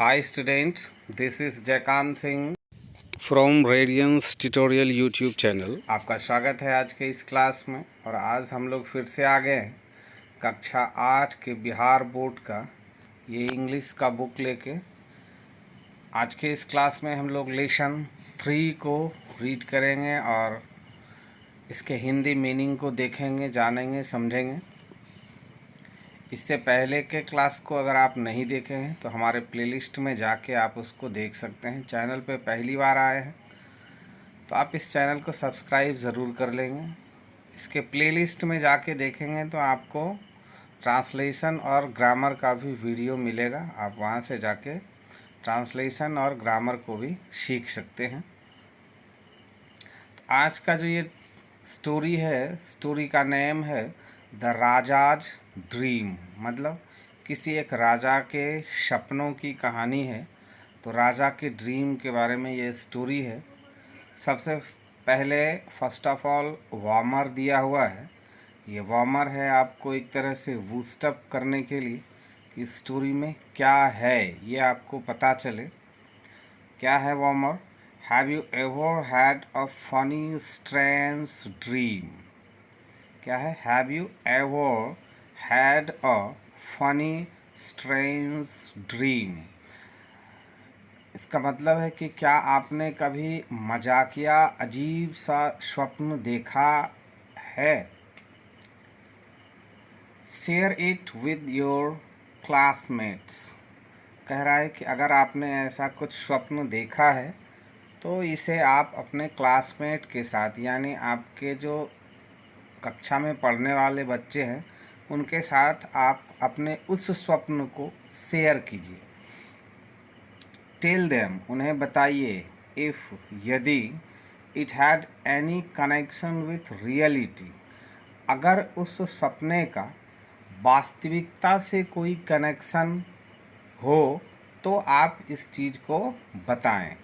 Hi students, this is Jaikant Singh from Radiance tutorial YouTube channel. आपका स्वागत है आज के इस क्लास में। और आज हम लोग फिर से आ गए हैं कक्षा 8 के बिहार बोर्ड का ये इंग्लिश का बुक लेके। आज के इस क्लास में हम लोग लेसन 3 को रीड करेंगे और इसके हिंदी मीनिंग को देखेंगे, जानेंगे, समझेंगे। इससे पहले के क्लास को अगर आप नहीं देखे हैं तो हमारे प्लेलिस्ट में जाके आप उसको देख सकते हैं। चैनल पे पहली बार आए हैं तो आप इस चैनल को सब्सक्राइब ज़रूर कर लेंगे। इसके प्लेलिस्ट में जाके देखेंगे तो आपको ट्रांसलेशन और ग्रामर का भी वीडियो मिलेगा। आप वहाँ से जाके ट्रांसलेशन और ग्रामर को भी सीख सकते हैं। तो आज का जो ये स्टोरी है, स्टोरी का नेम है द राजाज ड्रीम। मतलब किसी एक राजा के सपनों की कहानी है। तो राजा के ड्रीम के बारे में ये स्टोरी है। सबसे पहले फर्स्ट ऑफ ऑल वार्मर दिया हुआ है। ये वार्मर है आपको एक तरह से बूस्टअप करने के लिए कि स्टोरी में क्या है ये आपको पता चले। क्या है warmer? Have you ever had a funny strange dream? क्या है? Have you ever had a funny strange dream. इसका मतलब है कि क्या आपने कभी मजाकिया अजीब सा स्वप्न देखा है? Share it with your classmates. कह रहा है कि अगर आपने ऐसा कुछ स्वप्न देखा है तो इसे आप अपने क्लासमेट के साथ, यानी आपके जो कक्षा में पढ़ने वाले बच्चे हैं उनके साथ आप अपने उस स्वप्न को शेयर कीजिए। टेल देम, उन्हें बताइए, इफ़, यदि, it had any connection with reality, अगर उस सपने का वास्तविकता से कोई कनेक्शन हो तो आप इस चीज़ को बताएं।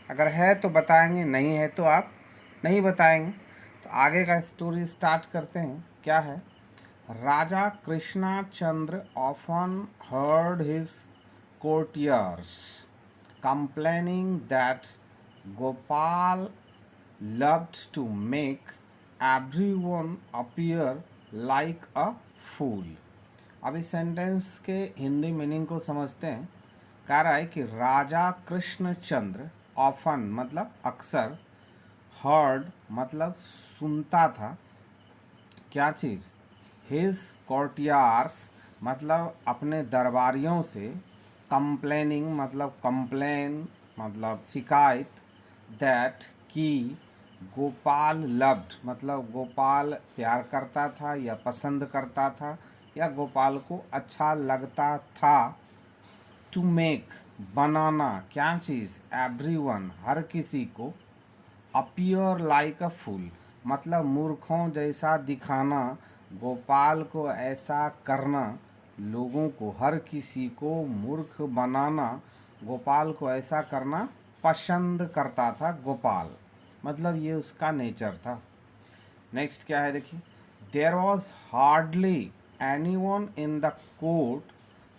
अगर है तो बताएंगे, नहीं है तो आप नहीं बताएंगे। तो आगे का स्टोरी स्टार्ट करते हैं। क्या है? राजा कृष्णा चंद्र often heard his courtiers complaining that Gopal loved to make everyone appear like a fool। अब इस सेंटेंस के हिंदी मीनिंग को समझते हैं। कह रहा है कि राजा कृष्णचंद्र ऑफन मतलब अक्सर, हर्ड मतलब सुनता था, क्या चीज़? हिज कोर्टियार्स मतलब अपने दरबारियों से, कंप्लेनिंग मतलब कंप्लेन मतलब शिकायत, दैट कि गोपाल लव्ड मतलब गोपाल प्यार करता था या पसंद करता था या गोपाल को अच्छा लगता था, टू मेक बनाना, क्या चीज़? एवरीवन हर किसी को, अपीयर लाइक अ फूल मतलब मूर्खों जैसा दिखाना, गोपाल को ऐसा करना, लोगों को, हर किसी को मूर्ख बनाना, गोपाल को ऐसा करना पसंद करता था गोपाल। मतलब ये उसका नेचर था। नेक्स्ट क्या है देखिए। There was hardly anyone in the court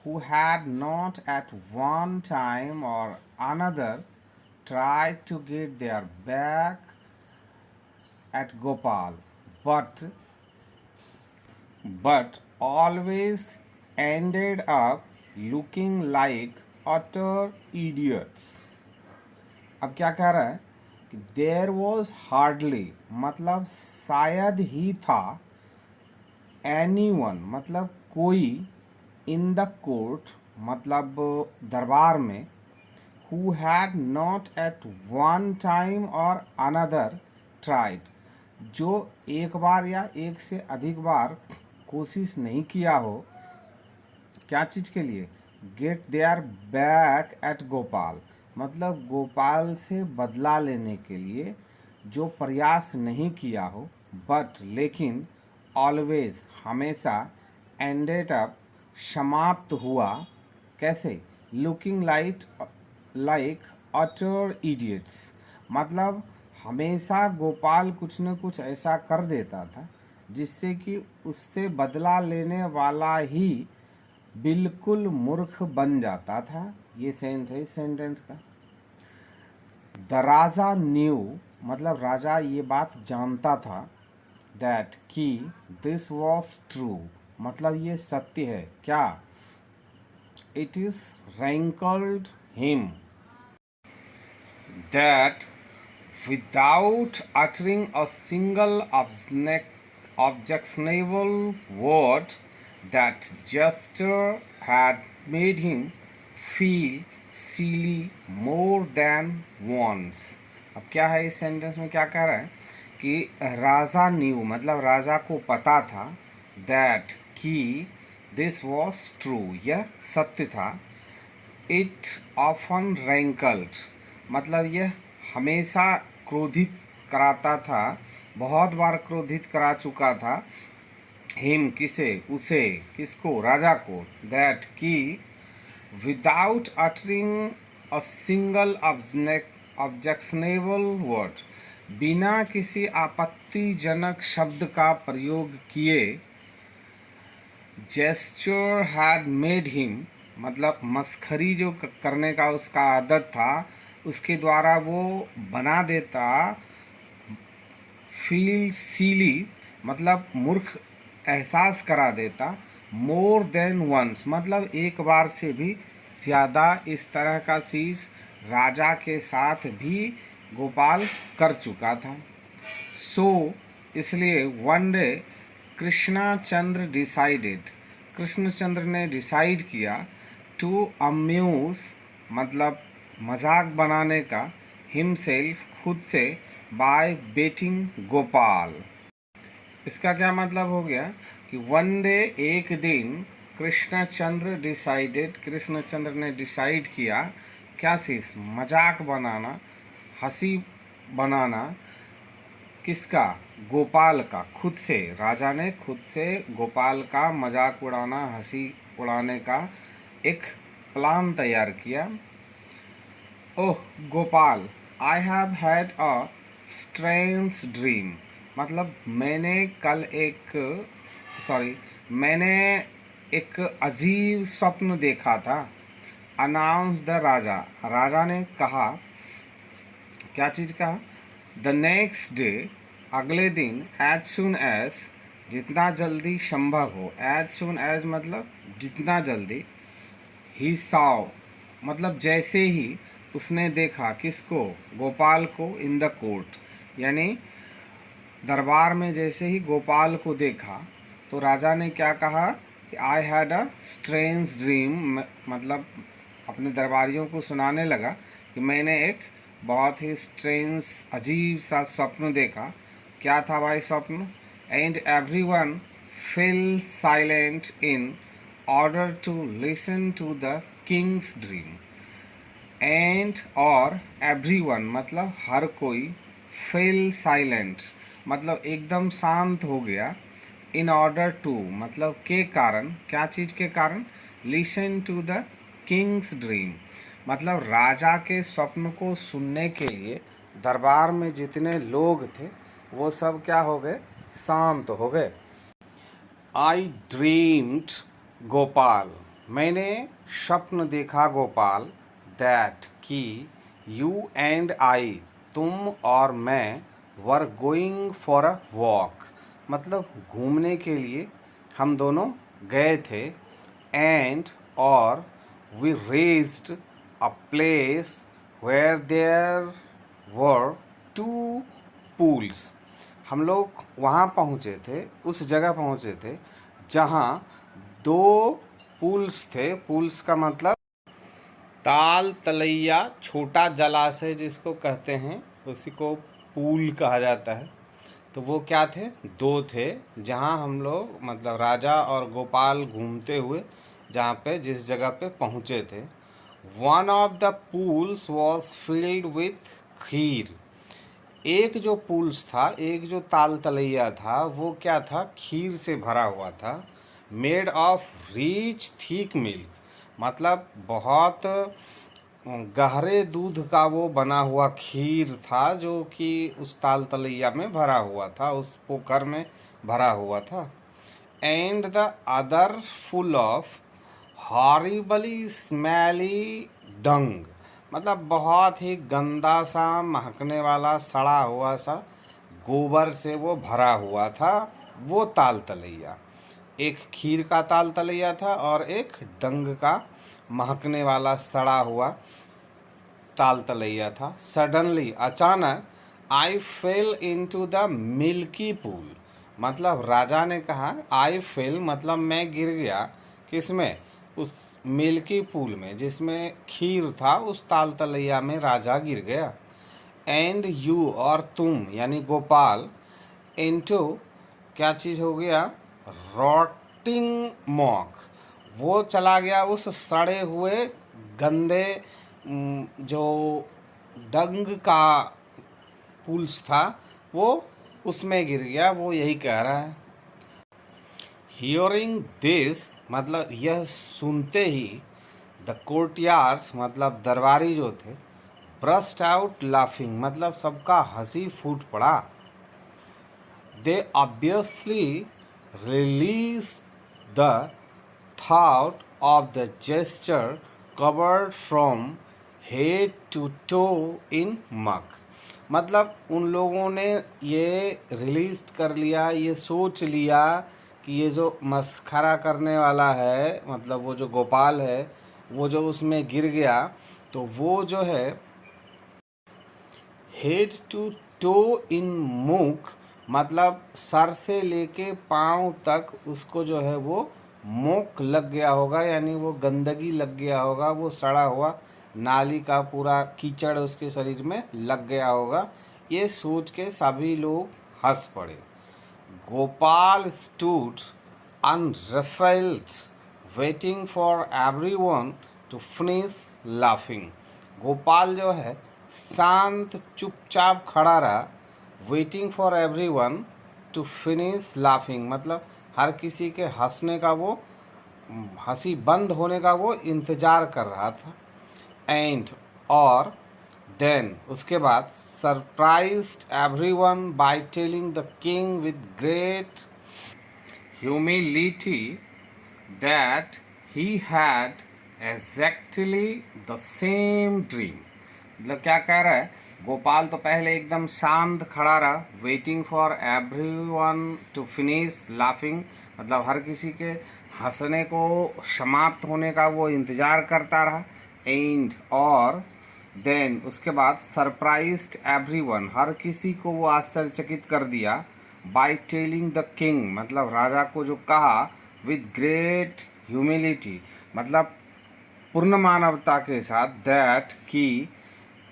who had not at one time or another tried to get their back at Gopal, but always ended up looking like utter idiots। अब क्या कह रहा है कि there was hardly मतलब शायद ही था, anyone मतलब कोई, इन द कोर्ट मतलब दरबार में, who had not at one time or another tried जो एक बार या एक से अधिक बार कोशिश नहीं किया हो, क्या चीज़ के लिए? Get there back at Gopal मतलब गोपाल से बदला लेने के लिए जो प्रयास नहीं किया हो, बट लेकिन, ऑलवेज हमेशा, एंडेड अप समाप्त हुआ, कैसे? लुकिंग लाइक अटर इडियट्स मतलब हमेशा गोपाल कुछ न कुछ ऐसा कर देता था जिससे कि उससे बदला लेने वाला ही बिल्कुल मूर्ख बन जाता था। ये सेंस है इस सेंटेंस का। द राजा न्यू मतलब राजा ये बात जानता था, दैट कि दिस वॉज ट्रू मतलब ये सत्य है, क्या, it is rankled him, that without uttering a single objectionable word, that gesture had made him feel silly more than once। अब क्या है इस सेंटेंस में, क्या कह रहा है कि राजा न्यू मतलब राजा को पता था, दैट कि दिस वॉज ट्रू यह सत्य था, इट ऑफन रैंकल्ड मतलब यह हमेशा क्रोधित कराता था, बहुत बार क्रोधित करा चुका था, हिम किसे, उसे, किसको, राजा को, दैट कि without uttering a single objectionable word बिना किसी आपत्तिजनक शब्द का प्रयोग किए, जेस्चर हैड मेड हिम मतलब मस्खरी जो करने का उसका आदत था उसके द्वारा वो बना देता, फील सीली मतलब मूर्ख एहसास करा देता, मोर देन वंस मतलब एक बार से भी ज़्यादा इस तरह का चीज़ राजा के साथ भी गोपाल कर चुका था। सो इसलिए one day Krishnachandra decided Krishnachandra ने डिसाइड किया, टू अम्यूज मतलब मजाक बनाने का, हिमसेल्फ खुद से, बाय बेटिंग गोपाल। इसका क्या मतलब हो गया कि वन डे एक दिन कृष्णचंद्र डिसाइडेड कृष्णचंद्र ने डिसाइड किया, क्या चीज़, मजाक बनाना, हंसी बनाना, किसका, गोपाल का, खुद से, राजा ने खुद से गोपाल का मजाक उड़ाना, हंसी उड़ाने का एक प्लान तैयार किया। Oh Gopal, I have had a strange dream मतलब मैंने एक अजीब स्वप्न देखा था। अनाउंस द राजा राजा ने कहा, क्या चीज़ कहा, द नेक्स्ट डे अगले दिन, एज सुन एज जितना जल्दी संभव हो, एज सुन एज मतलब जितना जल्दी, ही साव मतलब जैसे ही उसने देखा, किसको, गोपाल को, इन द कोर्ट यानी दरबार में जैसे ही गोपाल को देखा तो राजा ने क्या कहा कि I had a strange dream मतलब अपने दरबारियों को सुनाने लगा कि मैंने एक बहुत ही स्ट्रेंज अजीब सा स्वप्न देखा। क्या था भाई स्वप्न, and everyone fell silent in order to listen to the king's dream, and और एवरीवन मतलब हर कोई, फेल साइलेंट मतलब एकदम शांत हो गया, इन ऑर्डर टू मतलब के कारण, क्या चीज़ के कारण, listen to the king's dream मतलब राजा के स्वप्न को सुनने के लिए दरबार में जितने लोग थे वो सब क्या हो गए, शांत हो गए। आई ड्रीम्ड गोपाल मैंने स्वप्न देखा गोपाल, दैट कि यू एंड आई तुम और मैं, were going for a walk मतलब घूमने के लिए हम दोनों गए थे, एंड और we reached a place where there were two pools हम लोग वहाँ पहुँचे थे, उस जगह पहुँचे थे जहाँ दो पूल्स थे, पूल्स का मतलब ताल तलैया छोटा जलाशय जिसको कहते हैं उसी को पूल कहा जाता है। तो वो क्या थे, दो थे जहाँ हम लोग मतलब राजा और गोपाल घूमते हुए जहाँ पे जिस जगह पे पहुँचे थे, one of the pools was filled with kheer एक जो पूल्स था, एक जो ताल तलैया था वो क्या था, खीर से भरा हुआ था, made of rich thick milk मतलब बहुत गहरे दूध का वो बना हुआ खीर था जो कि उस ताल तलैया में भरा हुआ था, उस पोखर में भरा हुआ था, and the other full of horribly smelly dung, मतलब बहुत ही गंदा सा महकने वाला सड़ा हुआ सा गोबर से वो भरा हुआ था वो ताल तलैया। एक खीर का ताल तलैया था और एक डंग का महकने वाला सड़ा हुआ ताल तलैया था। सडनली, अचानक, I fell into the milky pool, मतलब राजा ने कहा आई फेल मतलब मैं गिर गया, किसमें? उस मिल्की पूल में जिसमें खीर था, उस ताल तलैया में राजा गिर गया। एंड यू, और तुम यानी गोपाल, इनटू, क्या चीज़ हो गया? रॉटिंग मॉक, वो चला गया उस सड़े हुए गंदे जो डंग का पुल्स था वो उसमें गिर गया, वो यही कह रहा है। हियरिंग दिस, मतलब यह सुनते ही, द कोर्टयार्ड्स मतलब दरबारी जो थे, ब्रस्ट आउट लाफिंग मतलब सबका हंसी फूट पड़ा। दे obviously release the thought of the gesture covered from head to toe in mug, मतलब उन लोगों ने ये रिलीज कर लिया, ये सोच लिया कि ये जो मस्खरा करने वाला है, मतलब वो जो गोपाल है, वो जो उसमें गिर गया, तो वो जो है हेड टू टो इन मुख, मतलब सर से लेके पाँव तक उसको जो है वो मोक लग गया होगा, यानी वो गंदगी लग गया होगा, वो सड़ा हुआ नाली का पूरा कीचड़ उसके शरीर में लग गया होगा। ये सोच के सभी लोग हंस पड़े। Gopal stood unruffled waiting for everyone to finish laughing, Gopal जो है शांत चुपचाप खड़ा रहा, waiting for everyone to finish laughing मतलब हर किसी के हंसने का, वो हंसी बंद होने का वो इंतज़ार कर रहा था। एंड, और देन, उसके बाद, surprised everyone by telling the king with great humility that he had exactly the same dream, मतलब क्या कह रहा है? गोपाल तो पहले एकदम शांत खड़ा रहा, waiting for everyone to finish laughing मतलब हर किसी के हंसने को समाप्त होने का वो इंतज़ार करता रहा। एंड, और देन, उसके बाद, सरप्राइज्ड एवरीवन हर किसी को वो आश्चर्यचकित कर दिया, बाय टेलिंग द किंग मतलब राजा को जो कहा, विद ग्रेट ह्यूमिलिटी मतलब पूर्ण मानवता के साथ, दैट कि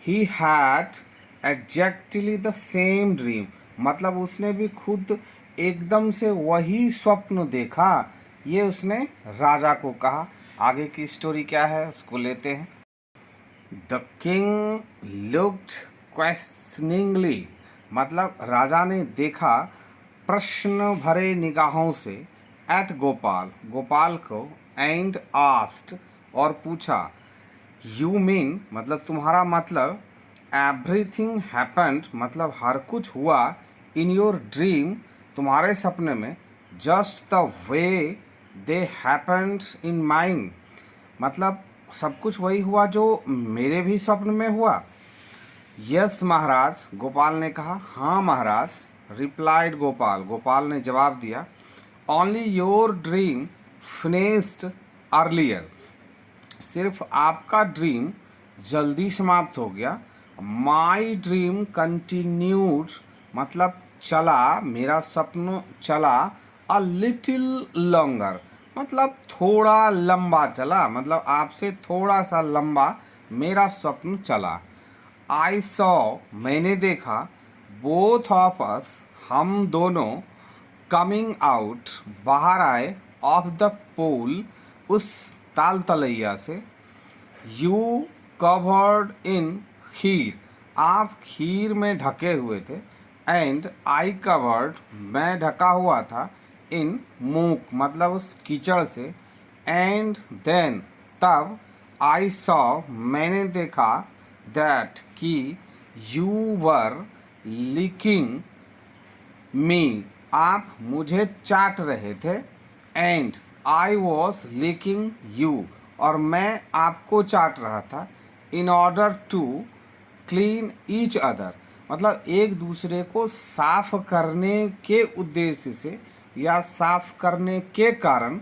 he had exactly the same dream मतलब उसने भी खुद एकदम से वही स्वप्न देखा, ये उसने राजा को कहा। आगे की स्टोरी क्या है उसको लेते हैं। द किंग लुक्ड क्वेश्चनिंगली मतलब राजा ने देखा प्रश्न भरे निगाहों से, एट गोपाल गोपाल को, एंड आस्क्ड और पूछा, यू मीन मतलब तुम्हारा मतलब, एवरीथिंग हैपेंड मतलब हर कुछ हुआ, इन योर ड्रीम तुम्हारे सपने में, just the way they happened in mind मतलब सब कुछ वही हुआ जो मेरे भी स्वप्न में हुआ। यस महाराज, गोपाल ने कहा, हाँ महाराज, रिप्लाइड गोपाल गोपाल ने जवाब दिया, only your dream finished earlier सिर्फ आपका ड्रीम जल्दी समाप्त हो गया, माई ड्रीम कंटिन्यूड मतलब चला, मेरा स्वप्न चला, अ लिटिल लॉन्गर मतलब थोड़ा लंबा चला, मतलब आपसे थोड़ा सा लंबा मेरा स्वप्न चला। आई सॉ मैंने देखा, बोथ ऑफ अस हम दोनों, कमिंग आउट बाहर आए, ऑफ द पोल उस ताल तलैया से, यू कवर्ड इन खीर आप खीर में ढके हुए थे, एंड आई कवर्ड मैं ढका हुआ था, इन मूक मतलब उस कीचड़ से, एंड देन तब, आई सॉ मैंने देखा, दैट कि यू वर लिकिंग मी आप मुझे चाट रहे थे, and I was licking you और मैं आपको चाट रहा था, in order to clean each other, मतलब एक दूसरे को साफ करने के उद्देश्य से या साफ करने के कारण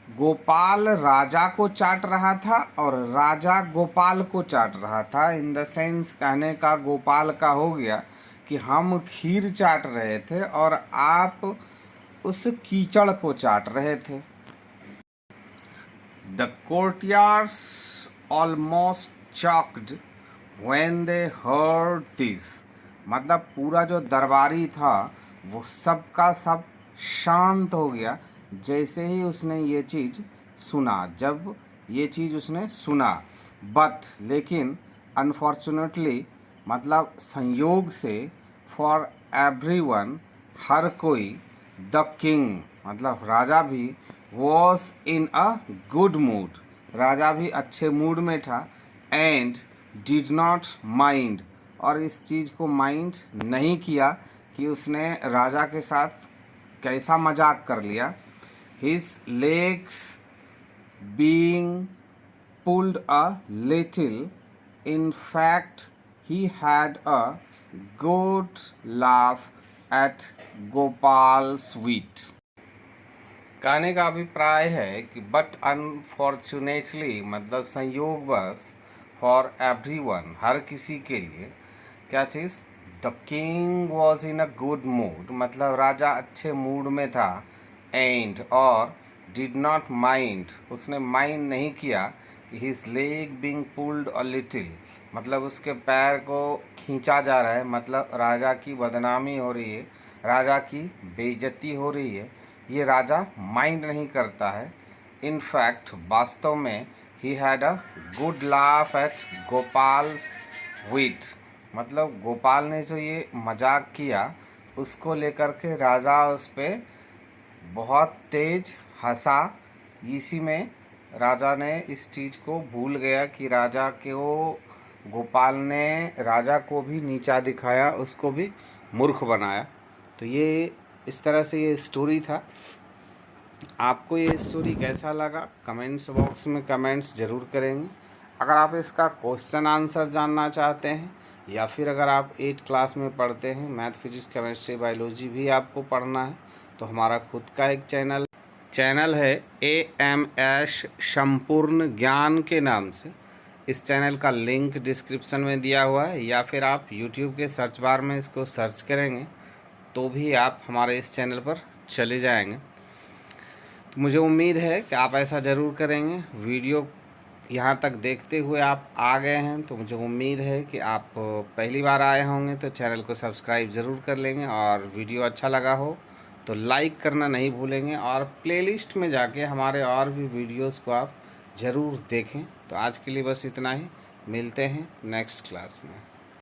गोपाल राजा को चाट रहा था और राजा गोपाल को चाट रहा था। इन द सेंस कहने का गोपाल का हो गया कि हम खीर चाट रहे थे और आप उस कीचड़ को चाट रहे थे। The courtiers almost choked when they heard this, मतलब पूरा जो दरबारी था वो सब का सब शांत हो गया जैसे ही उसने ये चीज़ सुना, जब ये चीज़ उसने सुना। बट लेकिन अनफॉर्चुनेटली, मतलब संयोग से, फॉर एवरीवन, हर कोई, द किंग, मतलब राजा भी, was in a good mood, राजा भी अच्छे मूड में था, एंड डिड नॉट माइंड, और इस चीज़ को माइंड नहीं किया कि उसने राजा के साथ कैसा मजाक कर लिया। His legs being pulled a little, in fact he had a good laugh at Gopal's wit। कहने का अभिप्राय है कि बट अनफॉर्चुनेटली, मतलब संयोगवश, फॉर एवरीवन, हर किसी के लिए, क्या चीज़, the king was in a good mood, मतलब राजा अच्छे मूड में था, एंड, और, डिड नॉट माइंड, उसने माइंड नहीं किया, his leg being pulled a little, मतलब उसके पैर को खींचा जा रहा है, मतलब राजा की बदनामी हो रही है, राजा की बेइज्जती हो रही है, ये राजा माइंड नहीं करता है। इन फैक्ट, वास्तव में, he had a good laugh at Gopal's wit, मतलब गोपाल ने जो ये मजाक किया उसको लेकर के राजा उस पर बहुत तेज हंसा। इसी में राजा ने इस चीज़ को भूल गया कि राजा को, गोपाल ने राजा को भी नीचा दिखाया, उसको भी मूर्ख बनाया। तो ये इस तरह से ये स्टोरी था। आपको ये स्टोरी कैसा लगा कमेंट्स बॉक्स में कमेंट्स ज़रूर करेंगे। अगर आप इसका क्वेश्चन आंसर जानना चाहते हैं, या फिर अगर आप 8 क्लास में पढ़ते हैं, मैथ, फिजिक्स, केमिस्ट्री, बायोलॉजी भी आपको पढ़ना है, तो हमारा खुद का एक चैनल है AMS संपूर्ण ज्ञान के नाम से। इस चैनल का लिंक डिस्क्रिप्शन में दिया हुआ है, या फिर आप YouTube के सर्च बार में इसको सर्च करेंगे तो भी आप हमारे इस चैनल पर चले जाएंगे। तो मुझे उम्मीद है कि आप ऐसा ज़रूर करेंगे। वीडियो यहाँ तक देखते हुए आप आ गए हैं तो मुझे उम्मीद है कि आप पहली बार आए होंगे तो चैनल को सब्सक्राइब ज़रूर कर लेंगे, और वीडियो अच्छा लगा हो तो लाइक करना नहीं भूलेंगे, और प्लेलिस्ट में जाके हमारे और भी वीडियोस को आप ज़रूर देखें। तो आज के लिए बस इतना ही, मिलते हैं नेक्स्ट क्लास में।